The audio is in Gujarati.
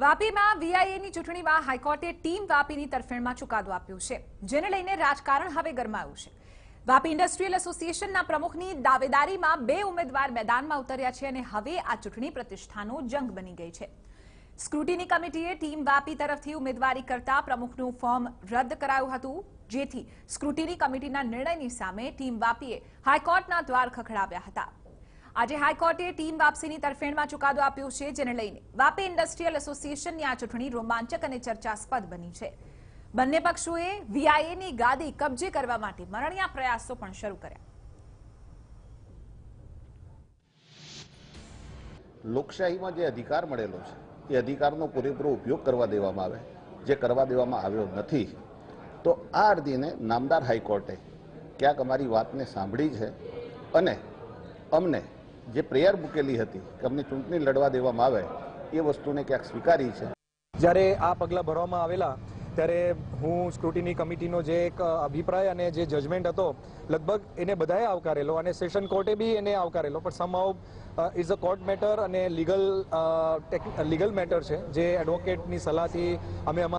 વાપીમાં વીઆઈએની ચૂંટણીમાં હાઈકોર્ટે ટીમ વાપીની તરફેણમાં ચુકાદો આપ્યો છે, જેને લઈને રાજકારણ હવે ગરમાયું છે। વાપી ઇન્ડસ્ટ્રીયલ એસોસિએશનના પ્રમુખની દાવેદારીમાં બે ઉમેદવાર મેદાનમાં ઉતર્યા છે અને હવે આ ચૂંટણી પ્રતિષ્ઠાનો જંગ બની ગઈ છે। સ્ક્રુટિની કમિટીએ ટીમ વાપી તરફથી ઉમેદવારી કરતા પ્રમુખનું ફોર્મ રદ કરાયું હતું, જેથી સ્ક્રુટિની કમિટીના નિર્ણયની સામે ટીમ વાપીએ હાઈકોર્ટના દ્વાર ખખડાવ્યા હતા। આજે હાઈકોર્ટે ટીમ વાપસીની તરફેણમાં ચુકાદો આપ્યો છે, જેને લઈને વાપી ઇન્ડસ્ટ્રીયલ એસોસિએશનની આ ચૂંટણી રોમાંચક અને ચર્ચાસ્પદ બની છે। બંને પક્ષોએ વીઆઈએની ગાદી કબજે કરવા માટે મરણિયા પ્રયાસો પણ શરૂ કર્યા। લોકશાહીમાં જે અધિકાર મળેલો છે એ અધિકારનો પૂરેપૂરો ઉપયોગ કરવા દેવામાં આવે, જે કરવા દેવામાં આવ્યો નથી, તો આ અરજીને નામદાર હાઈકોર્ટે ક્યાંક અમારી વાતને સાંભળી છે અને અમને જે પ્રેયર મૂકેલી હતી કે અમને ચૂંટણી લડવા દેવામાં આવે એ વસ્તુને ક્યાંક સ્વીકારી છે। જ્યારે આ પગલાં ભરવામાં આવેલા ત્યારે હું સ્ક્રુટિની કમિટીનો જે એક અભિપ્રાય અને જે જજમેન્ટ હતો લગભગ એને બધાએ આવકારેલો અને સેશન કોર્ટે બી એને આવકારેલો, પણ સમહાઉ ઇઝ અ કોર્ટ મેટર અને લીગલ મેટર છે, જે એડવોકેટની સલાહથી અમે